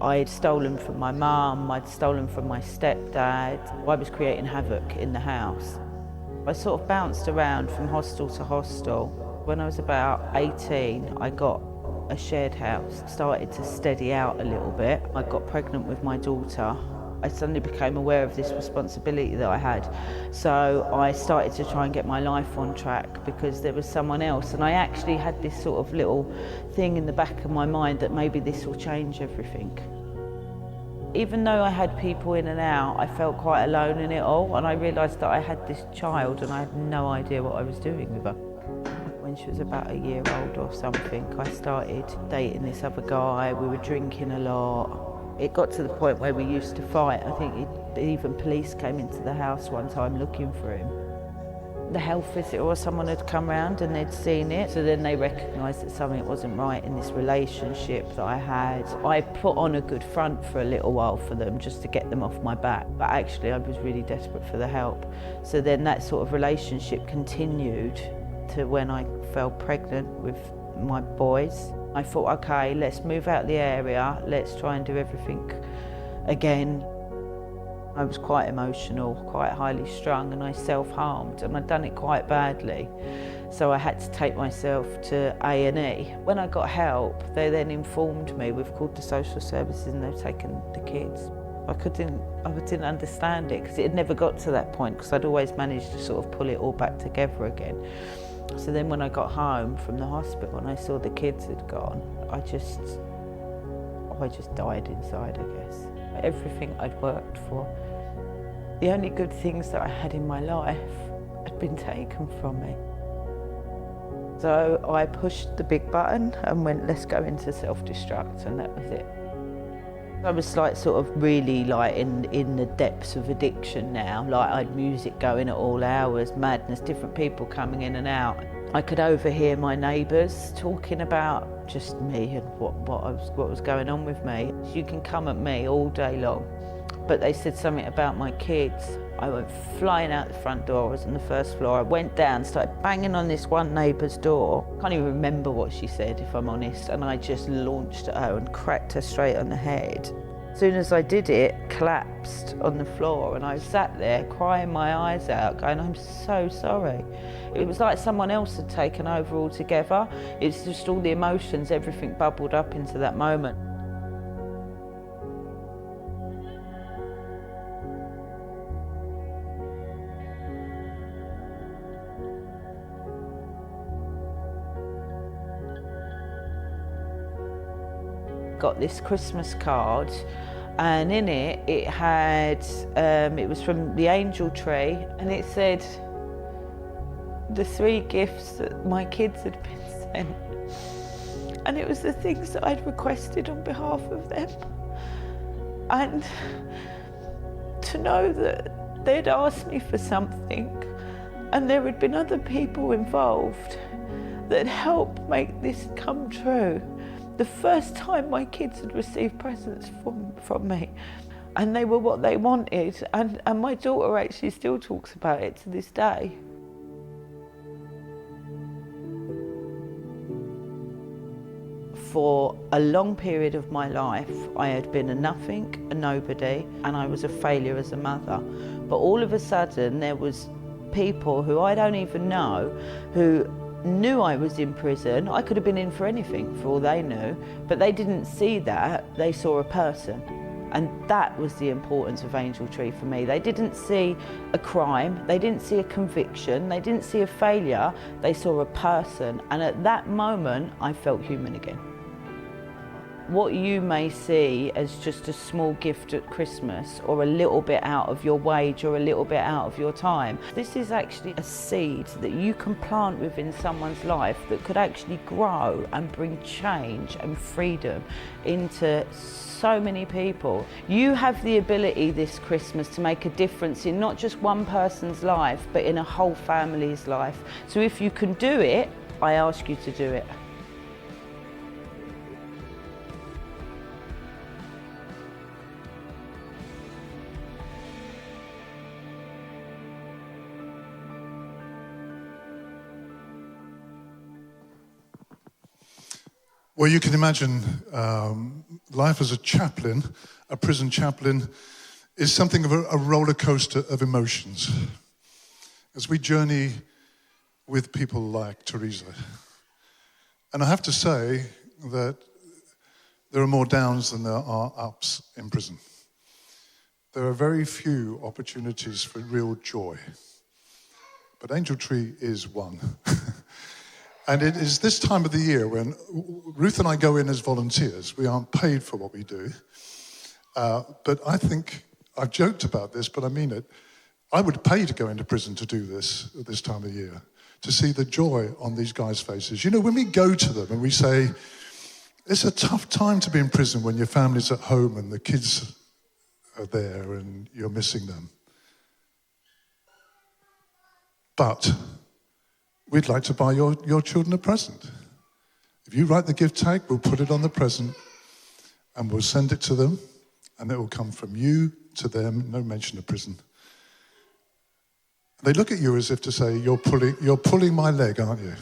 I'd stolen from my mum, I'd stolen from my stepdad. I was creating havoc in the house. I sort of bounced around from hostel to hostel. When I was about 18, I got a shared house, started to steady out a little bit. I got pregnant with my daughter. I suddenly became aware of this responsibility that I had. So I started to try and get my life on track because there was someone else. And I actually had this sort of little thing in the back of my mind that maybe this will change everything. Even though I had people in and out, I felt quite alone in it all. And I realised that I had this child and I had no idea what I was doing with her. When she was about a year old or something, I started dating this other guy. We were drinking a lot. It got to the point where we used to fight. I think even police came into the house one time looking for him. The health visitor or someone had come round and they'd seen it, so then they recognised that something wasn't right in this relationship that I had. I put on a good front for a little while for them just to get them off my back, but actually I was really desperate for the help. So then that sort of relationship continued to when I fell pregnant with my boys. I thought, okay, let's move out the area, let's try and do everything again. I was quite emotional, quite highly strung, and I self-harmed, and I'd done it quite badly. So I had to take myself to A&E. When I got help, they then informed me, we've called the social services and they've taken the kids. I didn't understand it because it had never got to that point because I'd always managed to sort of pull it all back together again. So then when I got home from the hospital and I saw the kids had gone, I just died inside, I guess. Everything I'd worked for, the only good things that I had in my life had been taken from me. So I pushed the big button and went, let's go into self-destruct, and that was it. I was like sort of really like in the depths of addiction now. Like I had music going at all hours, madness, different people coming in and out. I could overhear my neighbours talking about just me and what was going on with me. You can come at me all day long, but they said something about my kids. I went flying out the front door. I was on the first floor. I went down, started banging on this one neighbour's door. I can't even remember what she said, if I'm honest, and I just launched at her and cracked her straight on the head. As soon as I did it, collapsed on the floor, and I sat there crying my eyes out, going, I'm so sorry. It was like someone else had taken over altogether. It's just all the emotions, everything bubbled up into that moment. Got this Christmas card, and in it, it had, it was from the Angel Tree, and it said the 3 gifts that my kids had been sent. And it was the things that I'd requested on behalf of them. And to know that they'd asked me for something, and there had been other people involved that helped make this come true. The first time my kids had received presents from me, and they were what they wanted, and my daughter actually still talks about it to this day. For a long period of my life, I had been a nothing, a nobody, and I was a failure as a mother. But all of a sudden, there was people who I don't even know who knew I was in prison. I could have been in for anything for all they knew, but they didn't see that, they saw a person. And that was the importance of Angel Tree for me. They didn't see a crime, they didn't see a conviction, they didn't see a failure, they saw a person. And at that moment, I felt human again. What you may see as just a small gift at Christmas, or a little bit out of your wage, or a little bit out of your time, this is actually a seed that you can plant within someone's life that could actually grow and bring change and freedom into so many people. You have the ability this Christmas to make a difference in not just one person's life, but in a whole family's life. So if you can do it, I ask you to do it. Well, you can imagine life as a chaplain, a prison chaplain, is something of a roller coaster of emotions. As we journey with people like Teresa. And I have to say that there are more downs than there are ups in prison. There are very few opportunities for real joy. But Angel Tree is one. And it is this time of the year when Ruth and I go in as volunteers. We aren't paid for what we do. But I think, I've joked about this, but I mean it. I would pay to go into prison to do this at this time of year, to see the joy on these guys' faces. You know, when we go to them and we say, it's a tough time to be in prison when your family's at home and the kids are there and you're missing them. But we'd like to buy your children a present. If you write the gift tag, we'll put it on the present and we'll send it to them, and it will come from you to them, no mention of prison. They look at you as if to say, you're pulling my leg, aren't you?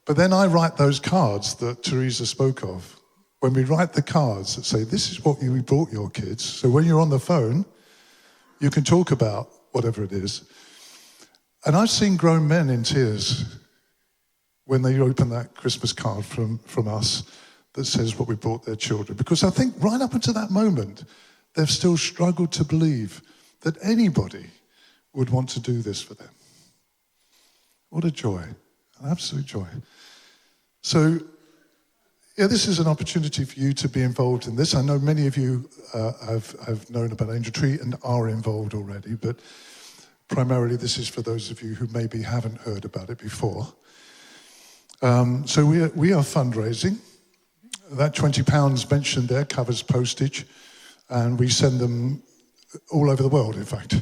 But then I write those cards that Teresa spoke of. When we write the cards that say, this is what we brought your kids, so when you're on the phone, you can talk about whatever it is. And I've seen grown men in tears when they open that Christmas card from us that says what we brought their children. Because I think right up until that moment, they've still struggled to believe that anybody would want to do this for them. What a joy, an absolute joy. So, yeah, this is an opportunity for you to be involved in this. I know many of you have known about Angel Tree and are involved already, but primarily this is for those of you who maybe haven't heard about it before. So we are fundraising. That £20 mentioned there covers postage, and we send them all over the world, in fact.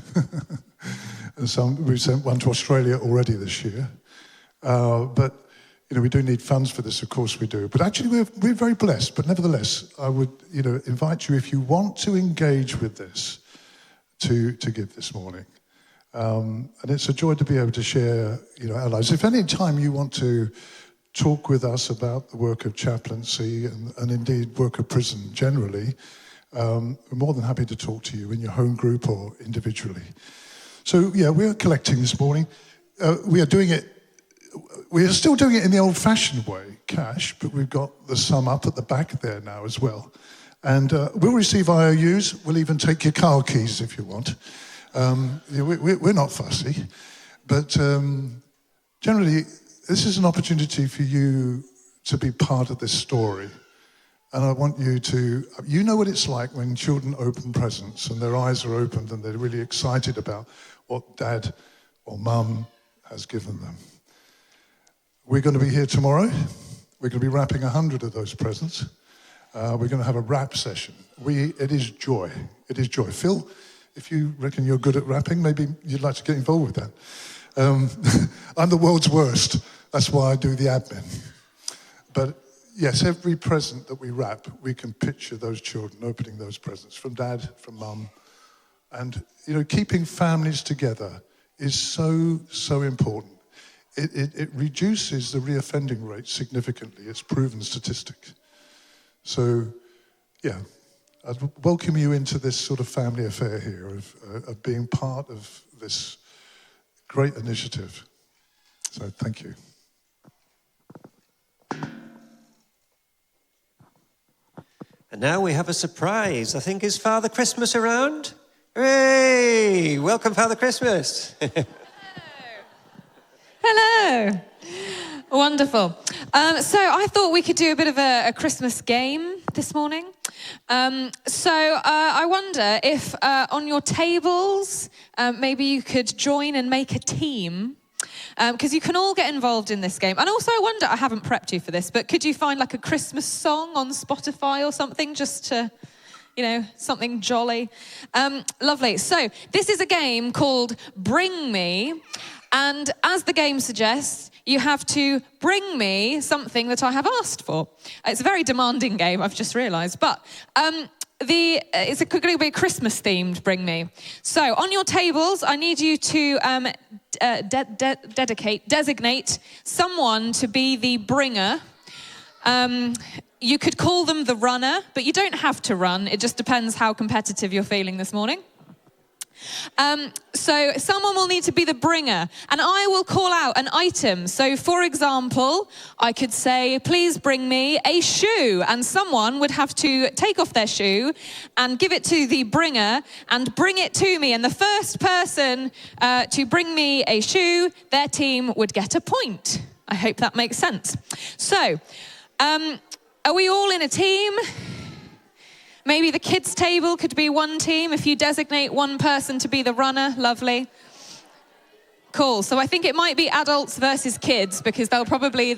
And we've sent one to Australia already this year. But you know, we do need funds for this, of course we do. But actually, we're very blessed. But nevertheless, I would, you know, invite you, if you want to engage with this, to give this morning. And it's a joy to be able to share, you know, our lives. If any time you want to talk with us about the work of chaplaincy and indeed work of prison generally, we're more than happy to talk to you in your home group or individually. So yeah, we are collecting this morning. We are still doing it in the old-fashioned way, cash, but we've got the sum up at the back there now as well. And we'll receive IOUs. We'll even take your car keys if you want. We're not fussy, but generally, this is an opportunity for you to be part of this story. And I want you to, you know what it's like when children open presents and their eyes are opened and they're really excited about what dad or mum has given them. We're going to be here tomorrow. We're going to be wrapping 100 of those presents. We're going to have a wrap session. It is joy. It is joy. Phil, if you reckon you're good at wrapping, maybe you'd like to get involved with that. I'm the world's worst. That's why I do the admin. But yes, every present that we wrap, we can picture those children opening those presents from dad, from mum. And, you know, keeping families together is so, so important. It reduces the reoffending rate significantly. It's proven statistic. So, yeah, I'd welcome you into this sort of family affair here of being part of this great initiative. So thank you. And now we have a surprise. I think, is Father Christmas around? Hooray! Welcome, Father Christmas. Hello. Wonderful. So I thought we could do a bit of a Christmas game this morning. I wonder if on your tables, maybe you could join and make a team. Because you can all get involved in this game. And also I wonder, I haven't prepped you for this, but could you find like a Christmas song on Spotify or something just to, you know, something jolly? Lovely. So this is a game called Bring Me. And as the game suggests, you have to bring me something that I have asked for. It's a very demanding game, I've just realised. But it's going to be a Christmas-themed Bring Me. So on your tables, I need you to designate someone to be the bringer. You could call them the runner, but you don't have to run. It just depends how competitive you're feeling this morning. So someone will need to be the bringer, and I will call out an item. So for example, I could say, please bring me a shoe, and someone would have to take off their shoe and give it to the bringer and bring it to me. And the first person to bring me a shoe, their team would get a point. I hope that makes sense. So, are we all in a team? Maybe the kids' table could be one team if you designate one person to be the runner. Lovely. Cool. So I think it might be adults versus kids because they'll probably